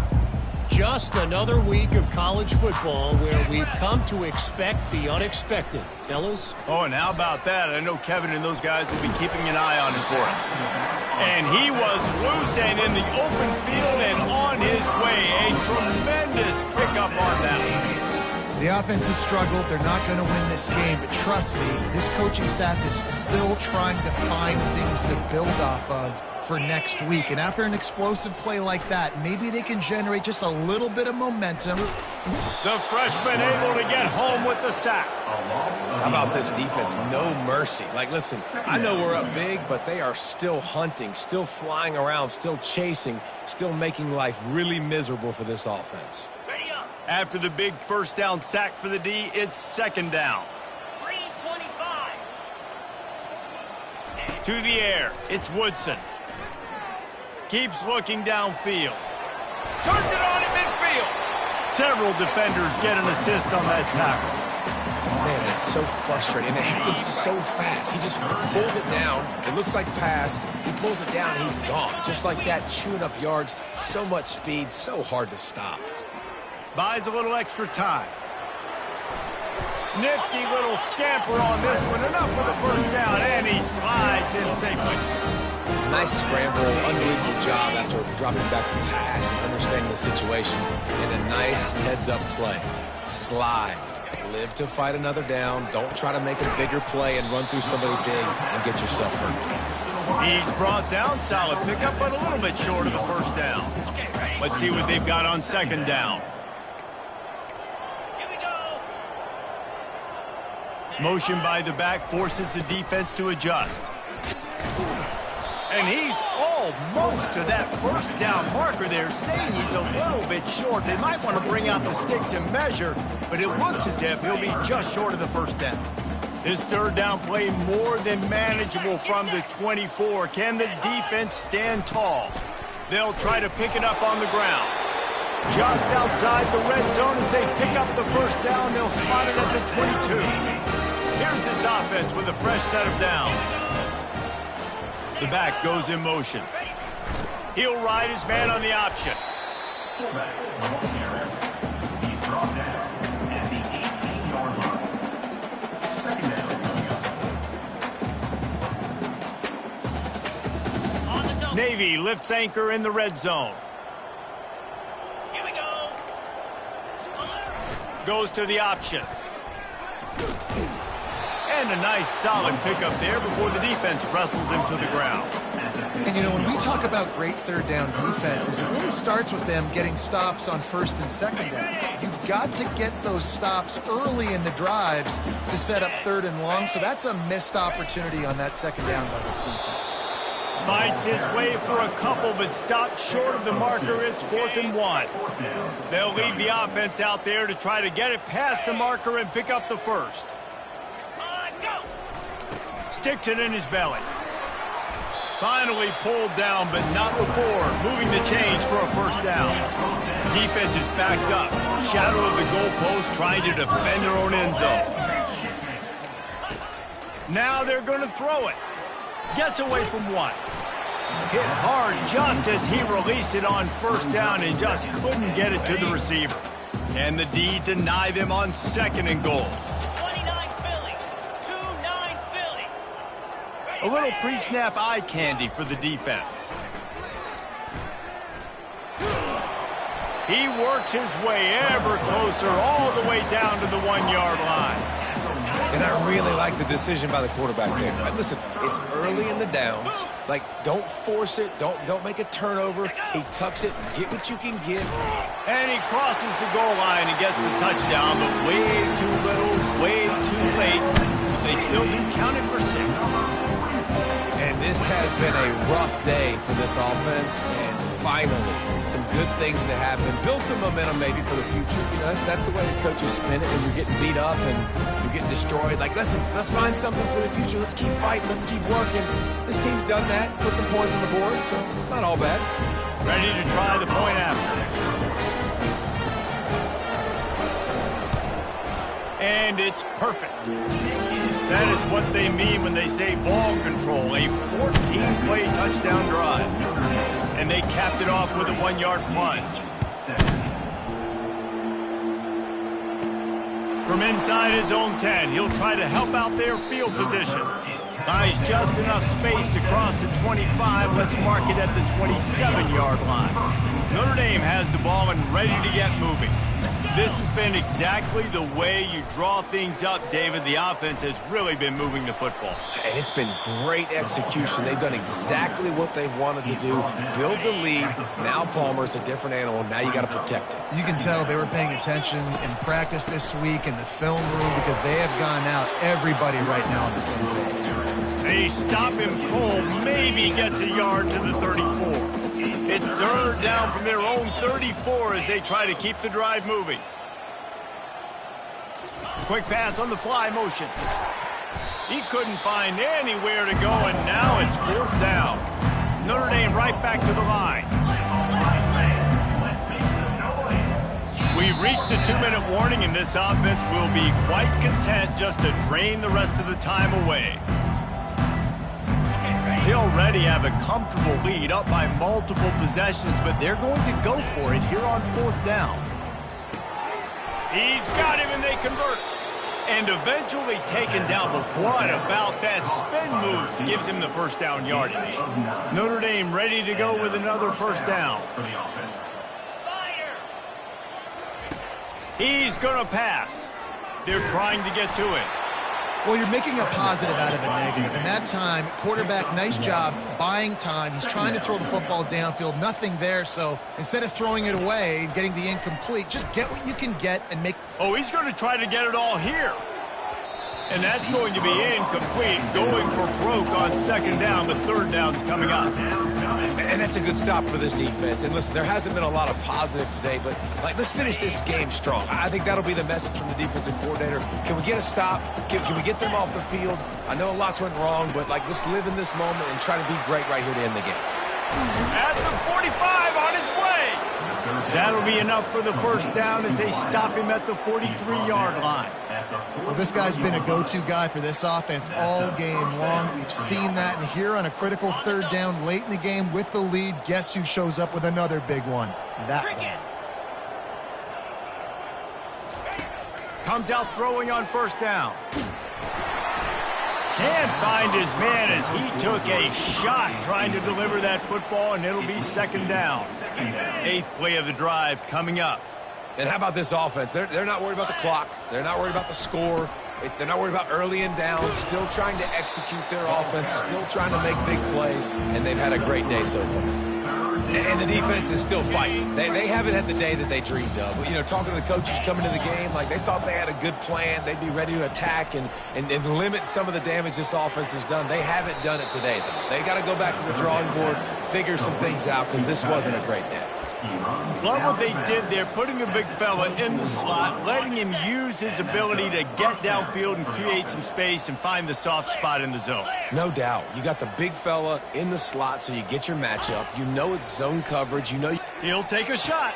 Just another week of college football where we've come to expect the unexpected. Fellas? Oh, and how about that? I know Kevin and those guys will be keeping an eye on him for us. And he was loose and in the open field and on his way. A tremendous pickup on that. The offense has struggled. They're not going to win this game, but trust me, this coaching staff is still trying to find things to build off of for next week. And after an explosive play like that, maybe they can generate just a little bit of momentum. The freshman able to get home with the sack. How about this defense? No mercy. Like, listen, I know we're up big, but they are still hunting, still flying around, still chasing, still making life really miserable for this offense. After the big 1st down sack for the D, it's 2nd down. 325. To the air, it's Woodson. Keeps looking downfield. Turns it on in midfield. Several defenders get an assist on that tackle. Man, it's so frustrating. It happens so fast. He just pulls it down. It looks like pass. He pulls it down, and he's gone. Just like that, chewing up yards. So much speed, so hard to stop. Buys a little extra time. Nifty little scamper on this one. Enough for the 1st down, and he slides in safely. Nice scramble, unbelievable job after dropping back to pass and understanding the situation. And a nice heads-up play. Slide. Live to fight another down. Don't try to make a bigger play and run through somebody big and get yourself hurt. He's brought down. Solid pickup, but a little bit short of the 1st down. Let's see what they've got on 2nd down. Motion by the back forces the defense to adjust. And he's almost to that 1st down marker there, saying he's a little bit short. They might want to bring out the sticks and measure, but it looks as if he'll be just short of the 1st down. This 3rd down play more than manageable from the 24. Can the defense stand tall? They'll try to pick it up on the ground. Just outside the red zone as they pick up the 1st down, they'll spot it at the 22. Here's this offense with a fresh set of downs. The back goes in motion. He'll ride his man on the option. Fullback, he's brought down at the 18-yard line. 2nd down. Navy lifts anchor in the red zone. Here we go. Goes to the option. And a nice solid pickup there before the defense wrestles him to the ground. And, you know, when we talk about great 3rd down defenses, it really starts with them getting stops on 1st and 2nd down. You've got to get those stops early in the drives to set up 3rd and long, so that's a missed opportunity on that 2nd down by this defense. Fights his way for a couple, but stopped short of the marker. It's 4th and 1. They'll leave the offense out there to try to get it past the marker and pick up the 1st. Sticks it in his belly. Finally pulled down, but not before moving the chains for a first down. Defense is backed up. Shadow of the goalpost, trying to defend their own end zone. Now they're going to throw it. Gets away from one. Hit hard just as he released it on first down and just couldn't get it to the receiver. Can the D deny them on 2nd and goal? 29 Philly. 2-9 Philly. A little pre-snap eye candy for the defense. He works his way ever closer all the way down to the 1-yard line. And I really like the decision by the quarterback there. Right, listen, it's early in the downs. Like, don't force it. Don't make a turnover. He tucks it. Get what you can get. And he crosses the goal line and gets the touchdown, but way too little, way too late. But they still do count it for 6. And this has been a rough day for this offense. And finally, some good things to happen. Build some momentum maybe for the future. You know, that's the way the coaches spin it when you're getting beat up and you're getting destroyed. Like, listen, let's find something for the future. Let's keep fighting. Let's keep working. This team's done that. Put some points on the board, so it's not all bad. Ready to try the point after. And it's perfect. That is what they mean when they say ball control. A 14-play touchdown drive. And they capped it off with a 1-yard plunge. From inside his own 10, he'll try to help out their field position. Buys just enough space to cross the 25. Let's mark it at the 27-yard line. Notre Dame has the ball and ready to get moving. This has been exactly the way you draw things up, David. The offense has really been moving the football. And it's been great execution. They've done exactly what they've wanted to do. Build the lead. Now Palmer's a different animal. Now you got to protect it. You can tell they were paying attention in practice this week in the film room because they have gone out everybody right now on the same page. They stop him cold. Maybe gets a yard to the 34. It's 3rd down from their own 34 as they try to keep the drive moving. Quick pass on the fly motion. He couldn't find anywhere to go, and now it's 4th down. Notre Dame right back to the line. We've reached the 2-minute warning, and this offense will be quite content just to drain the rest of the time away. They already have a comfortable lead up by multiple possessions, but they're going to go for it here on 4th down. He's got him, and they convert. And eventually taken down, but what about that spin move? Gives him the first down yardage. Notre Dame ready to go with another first down. Spider. He's going to pass. They're trying to get to it. Well, you're making a positive out of a negative. And that time, quarterback, nice job buying time. He's trying to throw the football downfield. Nothing there. So instead of throwing it away and getting the incomplete, just get what you can get and make. Oh, he's going to try to get it all here. And that's going to be incomplete. Going for broke on 2nd down, but 3rd down's coming up. And that's a good stop for this defense. And listen, there hasn't been a lot of positive today, but let's finish this game strong. I think that'll be the message from the defensive coordinator. Can we get a stop? Can we get them off the field? I know lots went wrong, but let's live in this moment and try to be great right here to end the game. At the 45 on his way. That'll be enough for the first down as they stop him at the 43-yard line. Well, this guy's been a go-to guy for this offense all game long. We've seen that, and here on a critical 3rd down late in the game with the lead, guess who shows up with another big one? That guy. Comes out throwing on 1st down. Can't find his man as he took a shot trying to deliver that football, and it'll be 2nd down. 8th play of the drive coming up. And how about this offense? They're not worried about the clock. They're not worried about the score. They're not worried about early and down. Still trying to execute their offense. Still trying to make big plays. And they've had a great day so far. And the defense is still fighting. They haven't had the day that they dreamed of. You know, talking to the coaches coming to the game, they thought they had a good plan. They'd be ready to attack and limit some of the damage this offense has done. They haven't done it today, though. They got to go back to the drawing board, figure some things out, because this wasn't a great day. Love what they did there, putting the big fella in the slot, letting him use his ability to get downfield and create some space and find the soft spot in the zone. No doubt. You got the big fella in the slot so you get your matchup. You know it's zone coverage. You know he'll take a shot.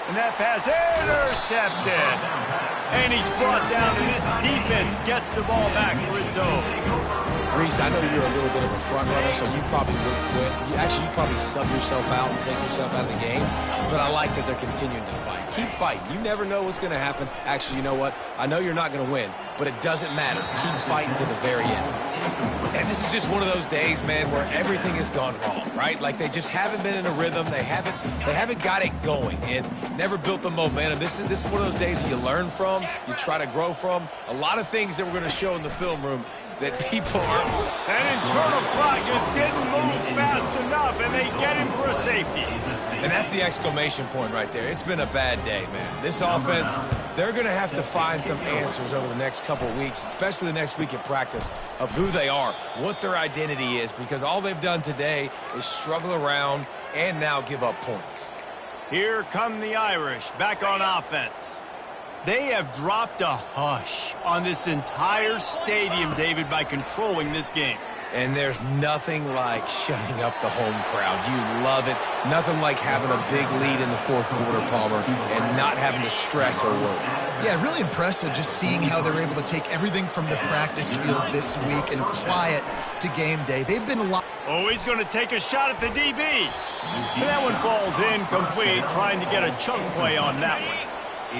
And that pass intercepted. And he's brought down, and this defense gets the ball back for its own. Reese, I know you're a little bit of a front runner, so you probably would quit. You probably sub yourself out and take yourself out of the game. But I like that they're continuing to fight. Keep fighting. You never know what's going to happen. Actually, you know what? I know you're not going to win, but it doesn't matter. Keep fighting to the very end. And this is just one of those days, man, where everything has gone wrong, right? Like they just haven't been in a rhythm. They haven't got it going and never built the momentum. This is one of those days that you learn from, you try to grow from. A lot of things that we're going to show in the film room that people are... That internal clock just didn't move fast enough, and they get him for a safety. And that's the exclamation point right there. It's been a bad day, man. This offense, they're going to have to find some answers over the next couple of weeks, especially the next week at practice, of who they are, what their identity is, because all they've done today is struggle around and now give up points. Here come the Irish, back on offense. They have dropped a hush on this entire stadium, David, by controlling this game. And there's nothing like shutting up the home crowd. You love it. Nothing like having a big lead in the fourth quarter, Palmer, and not having to stress or worry. Yeah, really impressive just seeing how they're able to take everything from the practice field this week and apply it to game day. They've been... Oh, he's going to take a shot at the DB. And that one falls incomplete, trying to get a chunk play on that one.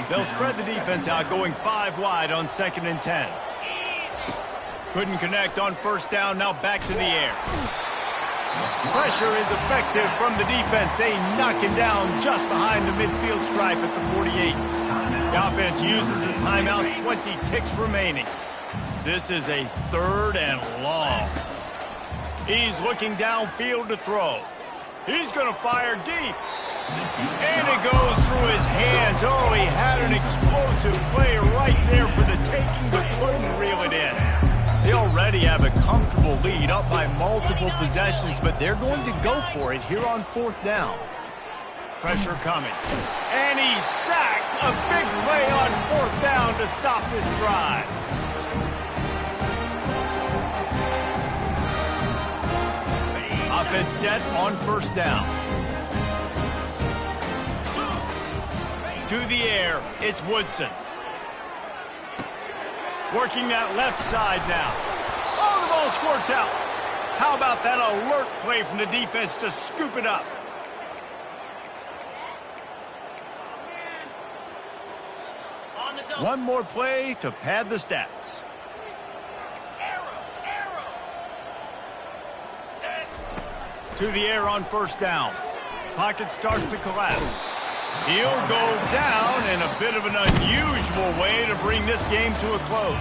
They'll spread the defense out, going 5 wide on 2nd and 10. Couldn't connect on first down, now back to the air. Pressure is effective from the defense. They knock him down just behind the midfield stripe at the 48. The offense uses a timeout, 20 ticks remaining. This is a 3rd and long. He's looking downfield to throw. He's going to fire deep. And it goes through his hands. Oh, he had an explosive play right there for the taking, but couldn't reel it in. They already have a comfortable lead, up by multiple possessions, but they're going to go for it here on 4th down. Pressure coming. And he's sacked. A big play on 4th down to stop this drive. Offense set on 1st down. To the air, it's Woodson. Working that left side now. Oh, the ball squirts out. How about that alert play from the defense to scoop it up? One more play to pad the stats. To the air on 1st down. Pocket starts to collapse. He'll go down in a bit of an unusual way to bring this game to a close.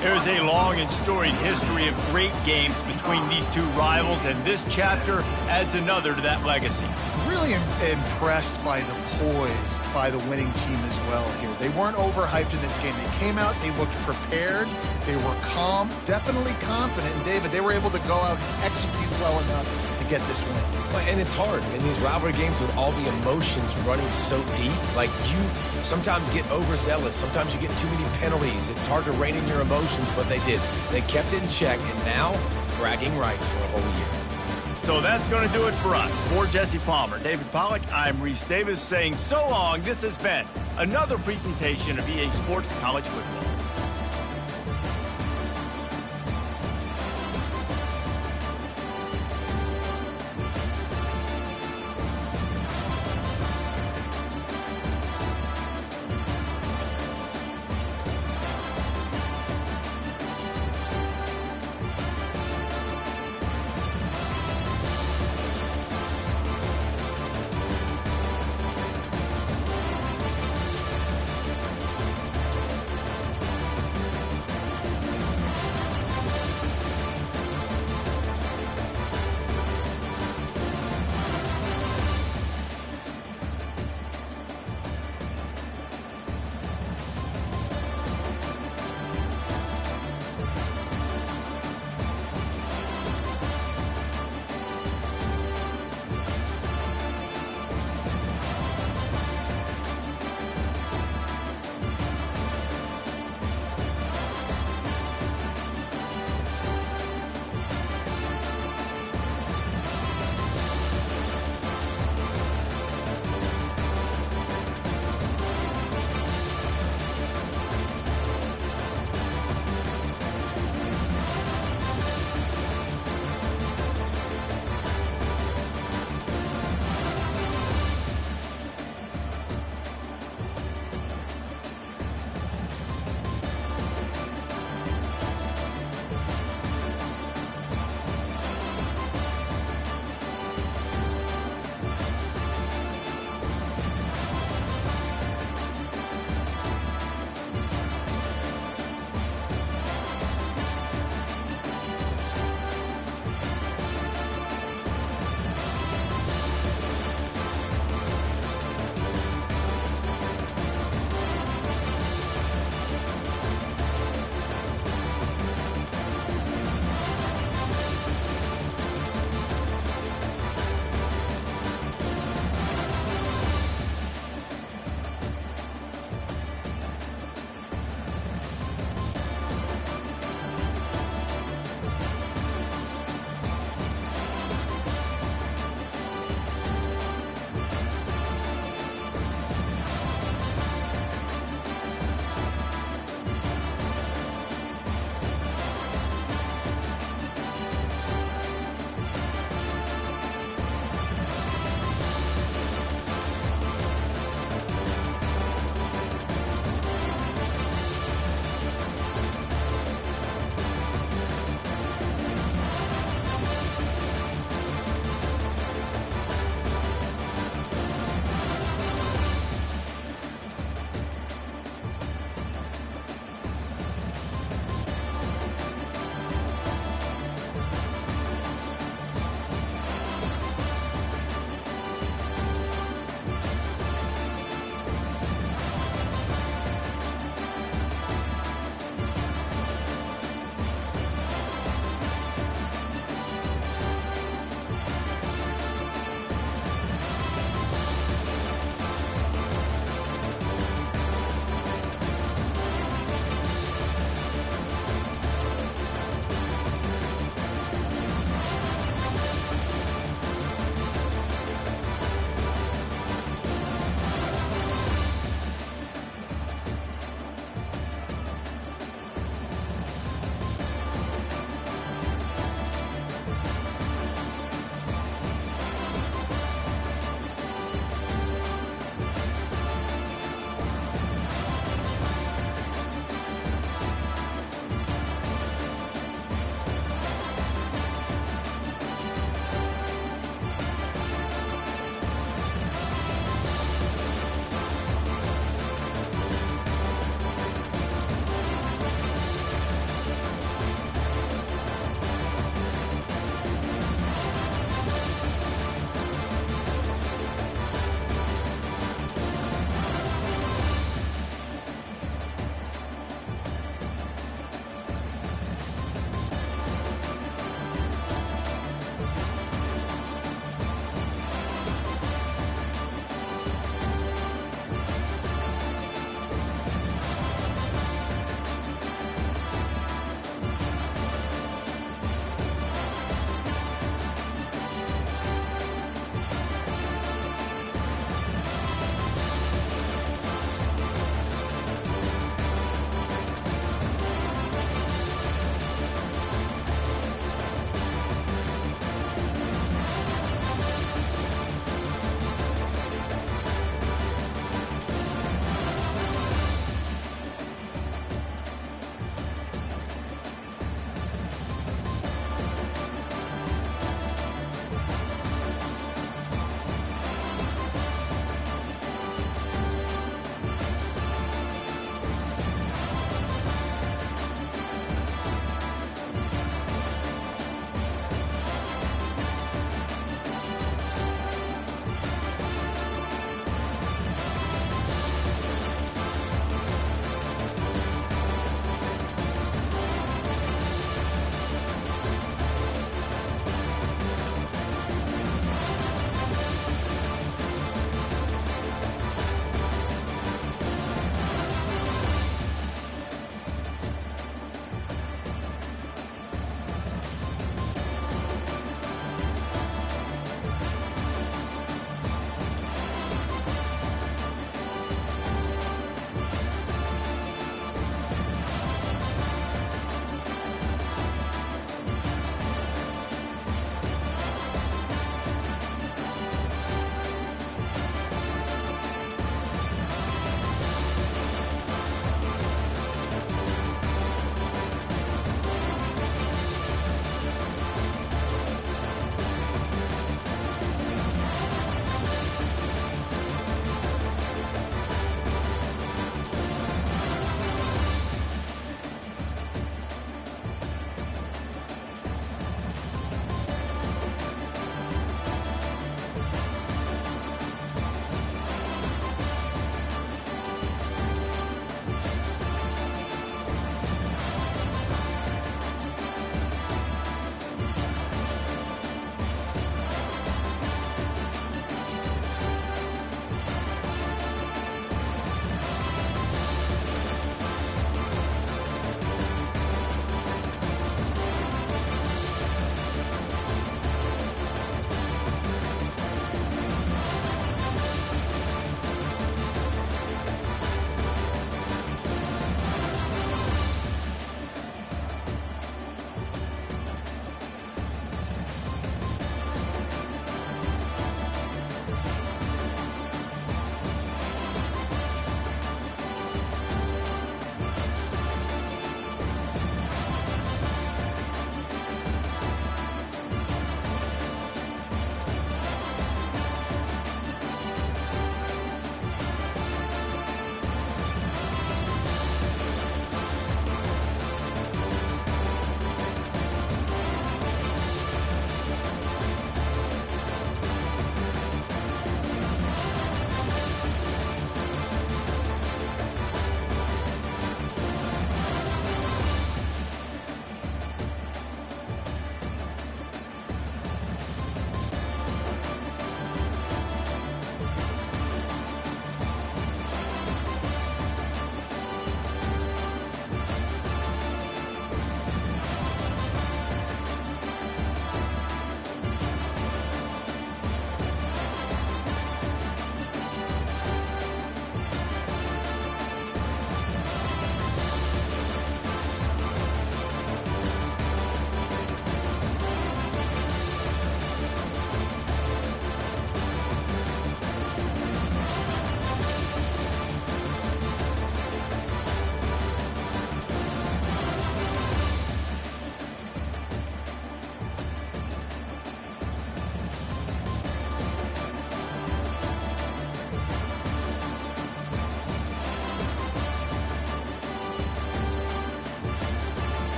There's a long and storied history of great games between these two rivals, and this chapter adds another to that legacy. Really impressed by the poise by the winning team as well here. They weren't overhyped in this game. They came out, they looked prepared, they were calm, definitely confident. And David, they were able to go out and execute well enough to get this win. And it's hard in these rivalry games with all the emotions running so deep. Like, you sometimes get overzealous. Sometimes you get too many penalties. It's hard to rein in your emotions, but they did. They kept it in check, and now bragging rights for a whole year. So that's going to do it for us. For Jesse Palmer, David Pollack, I'm Reese Davis saying so long. This has been another presentation of EA Sports College Football.